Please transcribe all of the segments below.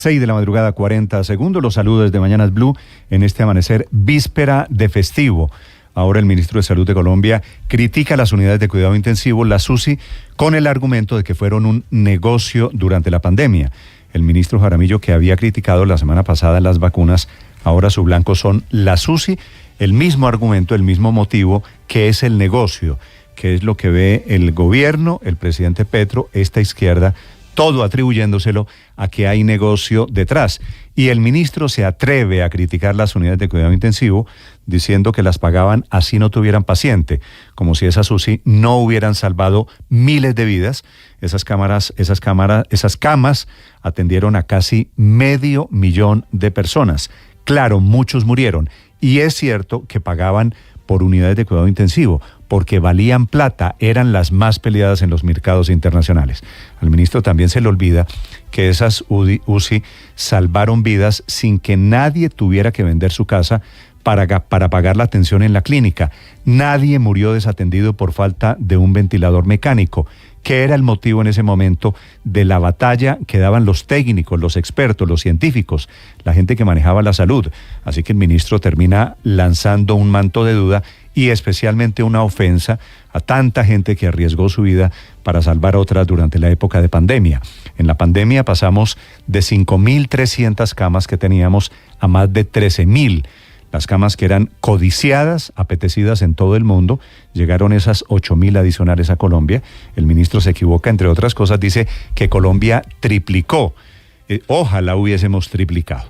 6 de la madrugada, 40 segundos. Los saludos desde Mañanas Blue en este amanecer víspera de festivo. Ahora el ministro de Salud de Colombia critica las unidades de cuidado intensivo, las UCI, con el argumento de que fueron un negocio durante la pandemia. El ministro Jaramillo, que había criticado la semana pasada las vacunas, ahora su blanco son las UCI, el mismo argumento, el mismo motivo, que es el negocio, que es lo que ve el gobierno, el presidente Petro, esta izquierda, todo atribuyéndoselo a que hay negocio detrás. Y el ministro se atreve a criticar las unidades de cuidado intensivo diciendo que las pagaban así no tuvieran paciente, como si esas UCI no hubieran salvado miles de vidas. Esas camas atendieron a casi 500,000 de personas. Claro, muchos murieron. Y es cierto que pagaban por unidades de cuidado intensivo, porque valían plata, eran las más peleadas en los mercados internacionales. Al ministro también se le olvida que esas UCI salvaron vidas sin que nadie tuviera que vender su casa para pagar la atención en la clínica. Nadie murió desatendido por falta de un ventilador mecánico, que era el motivo en ese momento de la batalla que daban los técnicos, los expertos, los científicos, la gente que manejaba la salud. Así que el ministro termina lanzando un manto de duda y especialmente una ofensa a tanta gente que arriesgó su vida para salvar otras durante la época de pandemia. En la pandemia pasamos de 5.300 camas que teníamos a más de 13.000. Las camas que eran codiciadas, apetecidas en todo el mundo, llegaron esas 8.000 adicionales a Colombia. El ministro se equivoca, entre otras cosas, dice que Colombia triplicó. Ojalá hubiésemos triplicado.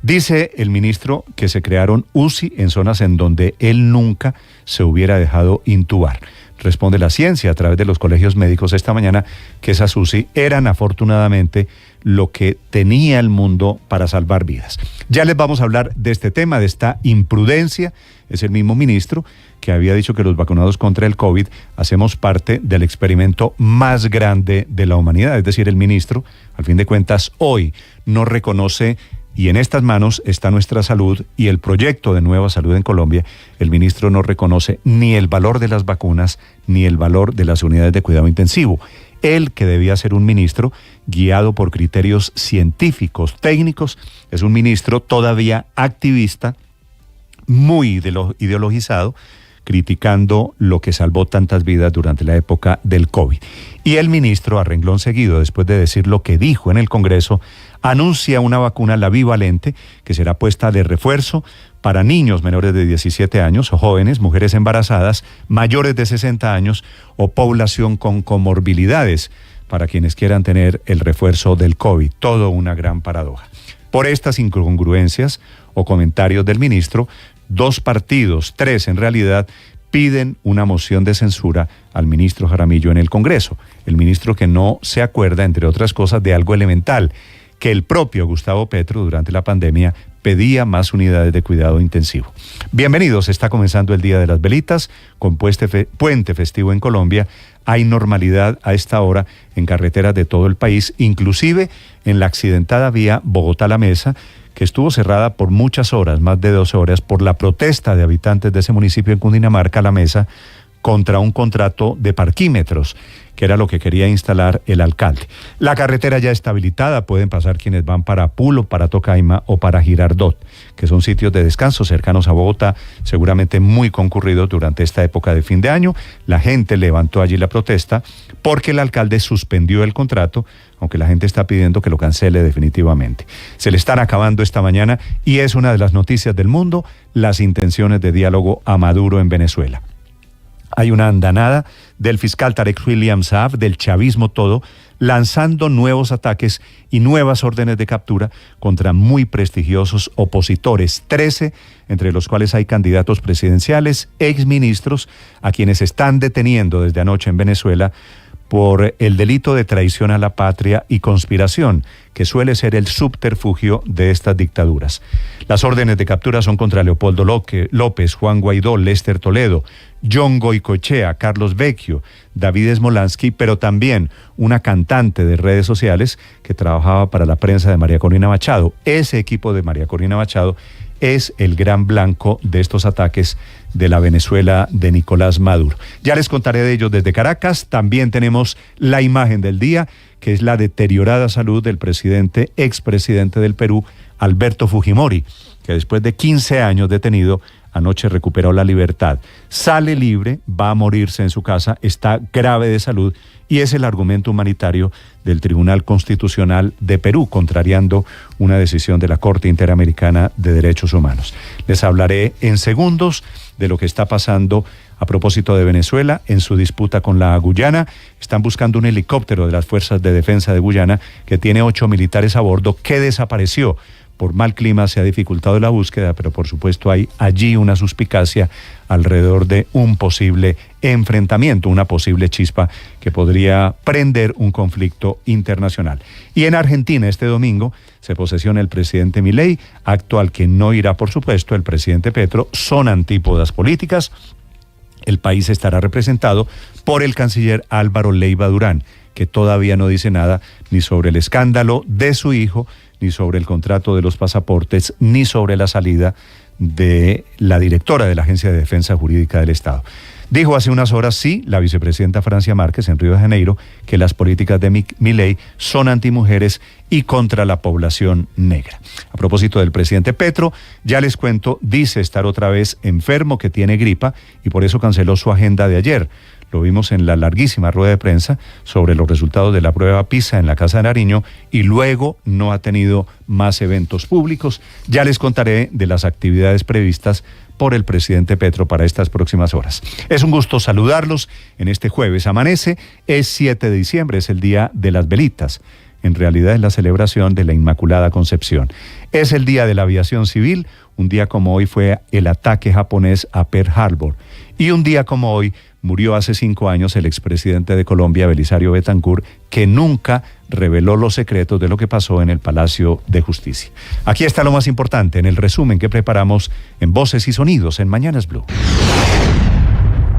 Dice el ministro que se crearon UCI en zonas en donde él nunca se hubiera dejado intubar. Responde la ciencia a través de los colegios médicos esta mañana que esas UCI eran afortunadamente lo que tenía el mundo para salvar vidas. Ya les vamos a hablar de este tema, de esta imprudencia. Es el mismo ministro que había dicho que los vacunados contra el COVID hacemos parte del experimento más grande de la humanidad. Es decir, el ministro, al fin de cuentas, hoy no reconoce. Y en estas manos está nuestra salud y el proyecto de Nueva Salud en Colombia. El ministro no reconoce ni el valor de las vacunas ni el valor de las unidades de cuidado intensivo. Él, que debía ser un ministro guiado por criterios científicos, técnicos, es un ministro todavía activista, muy ideologizado, criticando lo que salvó tantas vidas durante la época del COVID. Y el ministro, a renglón seguido, después de decir lo que dijo en el Congreso, anuncia una vacuna, la bivalente, que será puesta de refuerzo para niños menores de 17 años o jóvenes, mujeres embarazadas, mayores de 60 años o población con comorbilidades, para quienes quieran tener el refuerzo del COVID. Todo una gran paradoja. Por estas incongruencias o comentarios del ministro, 2 partidos, 3 en realidad, piden una moción de censura al ministro Jaramillo en el Congreso. El ministro que no se acuerda, entre otras cosas, de algo elemental, que el propio Gustavo Petro durante la pandemia pedía más unidades de cuidado intensivo. Bienvenidos, está comenzando el Día de las Velitas, con puente festivo en Colombia. Hay normalidad a esta hora en carreteras de todo el país, inclusive en la accidentada vía Bogotá-La Mesa, que estuvo cerrada por muchas horas, más de 12 horas, por la protesta de habitantes de ese municipio en Cundinamarca, La Mesa, contra un contrato de parquímetros, que era lo que quería instalar el alcalde. La carretera ya está habilitada, pueden pasar quienes van para Pulo, para Tocaima o para Girardot, que son sitios de descanso cercanos a Bogotá, seguramente muy concurridos durante esta época de fin de año. La gente levantó allí la protesta porque el alcalde suspendió el contrato, aunque la gente está pidiendo que lo cancele definitivamente. Se le están acabando esta mañana y es una de las noticias del mundo, las intenciones de diálogo a Maduro en Venezuela. Hay una andanada del fiscal Tarek William Saab, del chavismo todo, lanzando nuevos ataques y nuevas órdenes de captura contra muy prestigiosos opositores, 13, entre los cuales hay candidatos presidenciales, exministros, a quienes están deteniendo desde anoche en Venezuela por el delito de traición a la patria y conspiración, que suele ser el subterfugio de estas dictaduras. Las órdenes de captura son contra Leopoldo López, Juan Guaidó, Lester Toledo, John Goicoechea, Carlos Vecchio, David Smolansky, pero también una cantante de redes sociales que trabajaba para la prensa de María Corina Machado. Ese equipo de María Corina Machado es el gran blanco de estos ataques de la Venezuela de Nicolás Maduro. Ya les contaré de ellos desde Caracas. También tenemos la imagen del día que es la deteriorada salud del expresidente del Perú, Alberto Fujimori, que después de 15 años detenido, anoche recuperó la libertad. Sale libre, va a morirse en su casa, está grave de salud y es el argumento humanitario del Tribunal Constitucional de Perú, contrariando una decisión de la Corte Interamericana de Derechos Humanos. Les hablaré en segundos de lo que está pasando a propósito de Venezuela en su disputa con la Guyana. Están buscando un helicóptero de las Fuerzas de Defensa de Guyana que tiene 8 militares a bordo que desapareció. Por mal clima se ha dificultado la búsqueda, pero por supuesto hay allí una suspicacia alrededor de un posible enfrentamiento, una posible chispa que podría prender un conflicto internacional. Y en Argentina este domingo se posesiona el presidente Milei, acto al que no irá por supuesto el presidente Petro. Son antípodas políticas. El país estará representado por el canciller Álvaro Leiva Durán, que todavía no dice nada ni sobre el escándalo de su hijo, ni sobre el contrato de los pasaportes, ni sobre la salida de la directora de la Agencia de Defensa Jurídica del Estado. Dijo hace unas horas, sí, la vicepresidenta Francia Márquez en Río de Janeiro, que las políticas de Milei son antimujeres y contra la población negra. A propósito del presidente Petro, ya les cuento, dice estar otra vez enfermo, que tiene gripa y por eso canceló su agenda de ayer. Lo vimos en la larguísima rueda de prensa sobre los resultados de la prueba PISA en la Casa de Nariño y luego no ha tenido más eventos públicos. Ya les contaré de las actividades previstas por el presidente Petro para estas próximas horas. Es un gusto saludarlos en este jueves. Amanece, es 7 de diciembre, es el día de las velitas. En realidad es la celebración de la Inmaculada Concepción. Es el día de la aviación civil. Un día como hoy fue el ataque japonés a Pearl Harbor. Y un día como hoy murió hace 5 años el expresidente de Colombia, Belisario Betancur, que nunca reveló los secretos de lo que pasó en el Palacio de Justicia. Aquí está lo más importante en el resumen que preparamos en Voces y Sonidos en Mañanas Blue.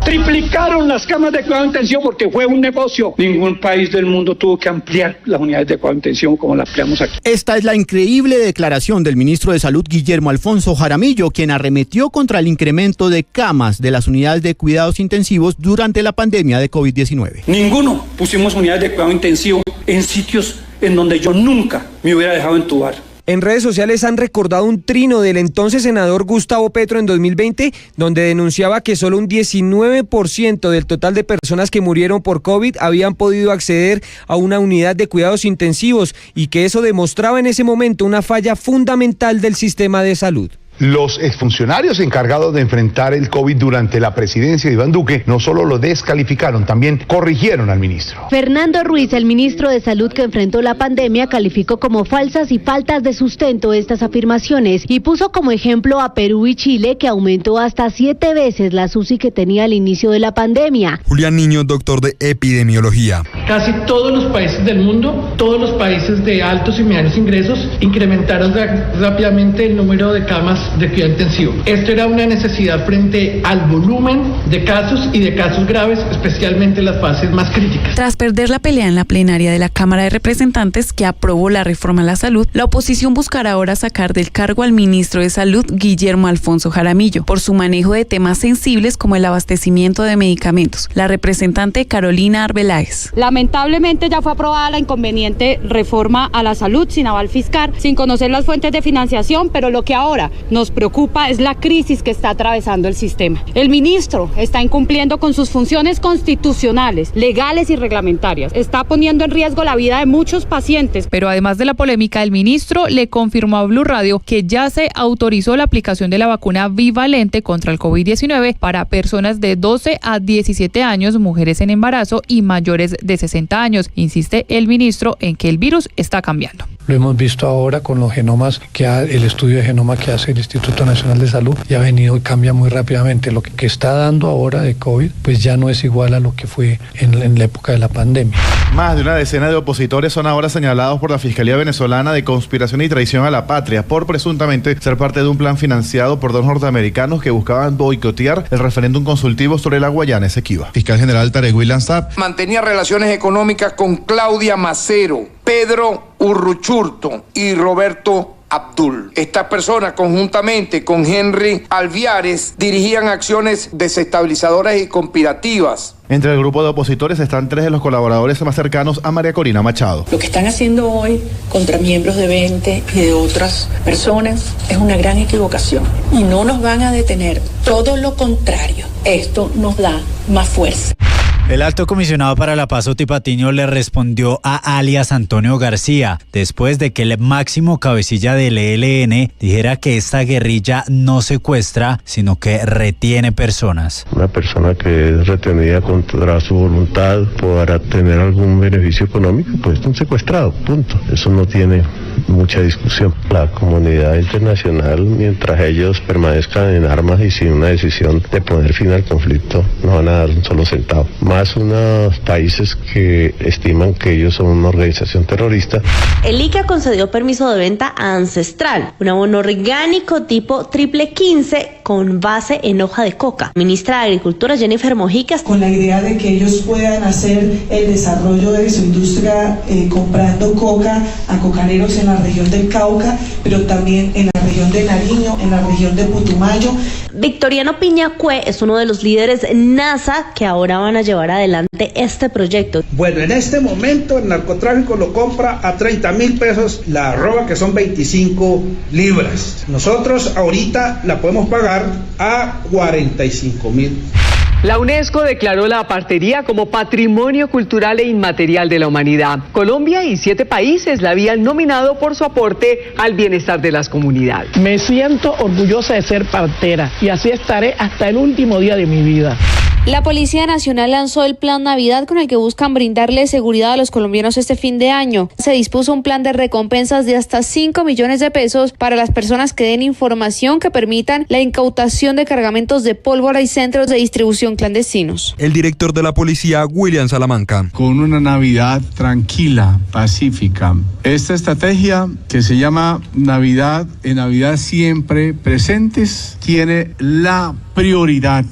Triplicaron las camas de cuidado intensivo porque fue un negocio. Ningún país del mundo tuvo que ampliar las unidades de cuidado intensivo como las ampliamos aquí. Esta es la increíble declaración del ministro de Salud, Guillermo Alfonso Jaramillo, quien arremetió contra el incremento de camas de las unidades de cuidados intensivos durante la pandemia de COVID-19. Ninguno pusimos unidades de cuidado intensivo en sitios en donde yo nunca me hubiera dejado entubar. En redes sociales han recordado un trino del entonces senador Gustavo Petro en 2020, donde denunciaba que solo un 19% del total de personas que murieron por COVID habían podido acceder a una unidad de cuidados intensivos y que eso demostraba en ese momento una falla fundamental del sistema de salud. Los exfuncionarios encargados de enfrentar el COVID durante la presidencia de Iván Duque no solo lo descalificaron, también corrigieron al ministro. Fernando Ruiz, el ministro de Salud que enfrentó la pandemia, calificó como falsas y faltas de sustento estas afirmaciones y puso como ejemplo a Perú y Chile, que aumentó hasta 7 veces la UCI que tenía al inicio de la pandemia. Julián Niño, doctor de epidemiología. Casi todos los países del mundo, todos los países de altos y medianos ingresos, incrementaron rápidamente el número de camas de cuidado intensivo. Esto era una necesidad frente al volumen de casos y de casos graves, especialmente en las fases más críticas. Tras perder la pelea en la plenaria de la Cámara de Representantes que aprobó la reforma a la salud, la oposición buscará ahora sacar del cargo al ministro de Salud, Guillermo Alfonso Jaramillo, por su manejo de temas sensibles como el abastecimiento de medicamentos. La representante Carolina Arbeláez. Lamentablemente ya fue aprobada la inconveniente reforma a la salud sin aval fiscal, sin conocer las fuentes de financiación, pero lo que ahora nos preocupa es la crisis que está atravesando el sistema. El ministro está incumpliendo con sus funciones constitucionales, legales y reglamentarias. Está poniendo en riesgo la vida de muchos pacientes. Pero además de la polémica, el ministro le confirmó a Blue Radio que ya se autorizó la aplicación de la vacuna bivalente contra el COVID-19 para personas de 12 a 17 años, mujeres en embarazo y mayores de 60 años. Insiste el ministro en que el virus está cambiando. Lo hemos visto ahora con los genomas, el estudio de genoma que hace el Instituto Nacional de Salud, ya ha venido y cambia muy rápidamente. Lo que está dando ahora de COVID, pues ya no es igual a lo que fue en la época de la pandemia. Más de una decena de opositores son ahora señalados por la Fiscalía venezolana de conspiración y traición a la patria por presuntamente ser parte de un plan financiado por 2 norteamericanos que buscaban boicotear el referéndum consultivo sobre la Guayana Esequiba. Fiscal General Tarek William Saab mantenía relaciones económicas con Claudia Macero, Pedro Urruchurto y Roberto Abdul. Estas personas, conjuntamente con Henry Alviares, dirigían acciones desestabilizadoras y conspirativas. Entre el grupo de opositores están 3 de los colaboradores más cercanos a María Corina Machado. Lo que están haciendo hoy contra miembros de 20 y de otras personas es una gran equivocación y no nos van a detener. Todo lo contrario, esto nos da más fuerza. El alto comisionado para la paz, Oti Patiño, le respondió a alias Antonio García después de que el máximo cabecilla del ELN dijera que esta guerrilla no secuestra, sino que retiene personas. Una persona que es retenida contra su voluntad podrá tener algún beneficio económico, pues es un secuestrado, punto. Eso no tiene mucha discusión. La comunidad internacional, mientras ellos permanezcan en armas y sin una decisión de poner fin al conflicto, no van a dar un solo centavo. Más unos países que estiman que ellos son una organización terrorista. El ICA concedió permiso de venta a Ancestral, un abono orgánico tipo triple 15 con base en hoja de coca. Ministra de Agricultura Jennifer Mojica. Con la idea de que ellos puedan hacer el desarrollo de su industria comprando coca a cocaneros en la región del Cauca, pero también en la región de Nariño, en la región de Putumayo. Victoriano Piñacue es uno de los líderes NASA que ahora van a llevar adelante este proyecto. Bueno, en este momento el narcotráfico lo compra a 30,000 pesos la arroba, que son 25 libras. Nosotros ahorita la podemos pagar a 45,000. La UNESCO declaró la partería como Patrimonio Cultural e Inmaterial de la Humanidad. Colombia y 7 países la habían nominado por su aporte al bienestar de las comunidades. Me siento orgullosa de ser partera y así estaré hasta el último día de mi vida. La Policía Nacional lanzó el Plan Navidad con el que buscan brindarle seguridad a los colombianos este fin de año. Se dispuso un plan de recompensas de hasta 5 millones de pesos para las personas que den información que permitan la incautación de cargamentos de pólvora y centros de distribución clandestinos. El director de la policía, William Salamanca. Con una Navidad tranquila, pacífica. Esta estrategia, que se llama Navidad, en Navidad siempre presentes, tiene la prioridad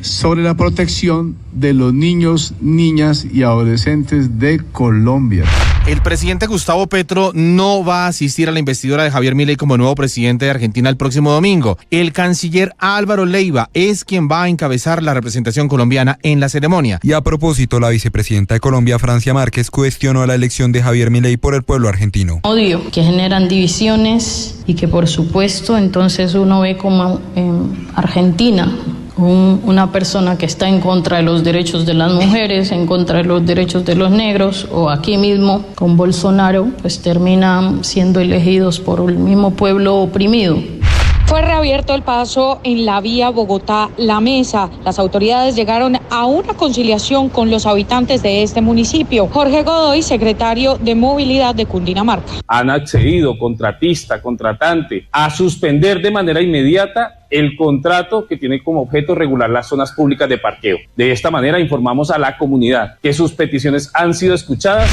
sobre la protección de los niños, niñas y adolescentes de Colombia. El presidente Gustavo Petro no va a asistir a la investidura de Javier Milei como nuevo presidente de Argentina el próximo domingo. El canciller Álvaro Leiva es quien va a encabezar la representación colombiana en la ceremonia. Y a propósito, la vicepresidenta de Colombia, Francia Márquez, cuestionó la elección de Javier Milei por el pueblo argentino. Odio que generan divisiones y que por supuesto entonces uno ve como Argentina una persona que está en contra de los derechos de las mujeres, en contra de los derechos de los negros, o aquí mismo con Bolsonaro, pues terminan siendo elegidos por el mismo pueblo oprimido. Fue reabierto el paso en la vía Bogotá-La Mesa. Las autoridades llegaron a una conciliación con los habitantes de este municipio. Jorge Godoy, secretario de Movilidad de Cundinamarca. Han accedido contratista, contratante, a suspender de manera inmediata el contrato que tiene como objeto regular las zonas públicas de parqueo. De esta manera informamos a la comunidad que sus peticiones han sido escuchadas.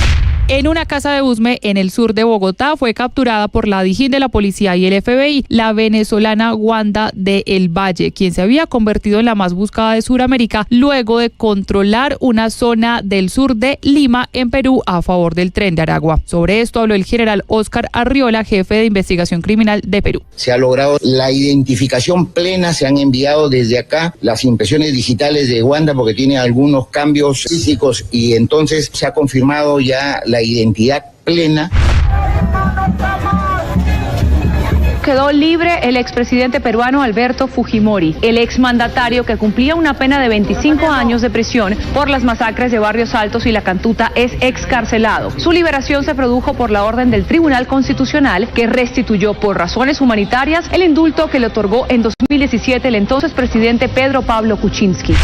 En una casa de Usme, en el sur de Bogotá, fue capturada por la Dijín de la policía y el FBI la venezolana Wanda de El Valle, quien se había convertido en la más buscada de Sudamérica luego de controlar una zona del sur de Lima, en Perú, a favor del Tren de Aragua. Sobre esto habló el general Óscar Arriola, jefe de investigación criminal de Perú. Se ha logrado la identificación plena, se han enviado desde acá las impresiones digitales de Wanda porque tiene algunos cambios físicos y entonces se ha confirmado ya la identidad plena. Quedó libre el expresidente peruano Alberto Fujimori, el exmandatario que cumplía una pena de 25 años de prisión por las masacres de Barrios Altos y La Cantuta, es excarcelado. Su liberación se produjo por la orden del Tribunal Constitucional, que restituyó por razones humanitarias el indulto que le otorgó en 2017 el entonces presidente Pedro Pablo Kuczynski.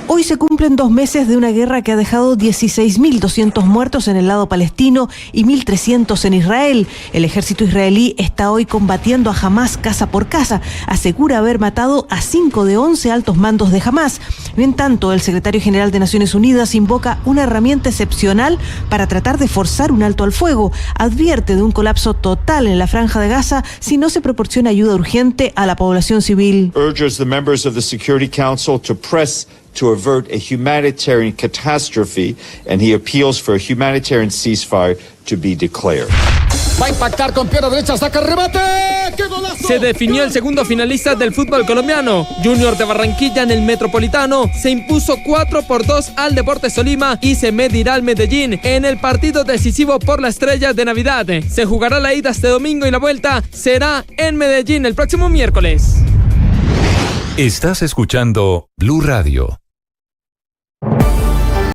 Hoy se cumplen 2 meses de una guerra que ha dejado 16.200 muertos en el lado palestino y 1.300 en Israel. El ejército israelí está hoy combatiendo a Hamás casa por casa. Asegura haber matado a 5 de 11 altos mandos de Hamás. En tanto, el secretario general de Naciones Unidas invoca una herramienta excepcional para tratar de forzar un alto al fuego. Advierte de un colapso total en la franja de Gaza si no se proporciona ayuda urgente a la población civil. Urges the members of the Security Council to press to avert a humanitarian catastrophe, and he appeals for a humanitarian ceasefire to be declared. Va a impactar con pierna derecha, saca remate. ¡Qué golazo! Se definió el segundo finalista del fútbol colombiano. Junior de Barranquilla en el Metropolitano se impuso 4-2 al Deportes Tolima y se medirá al Medellín en el partido decisivo por la Estrella de Navidad. Se jugará la ida este domingo y la vuelta será en Medellín el próximo miércoles. Estás escuchando Blue Radio.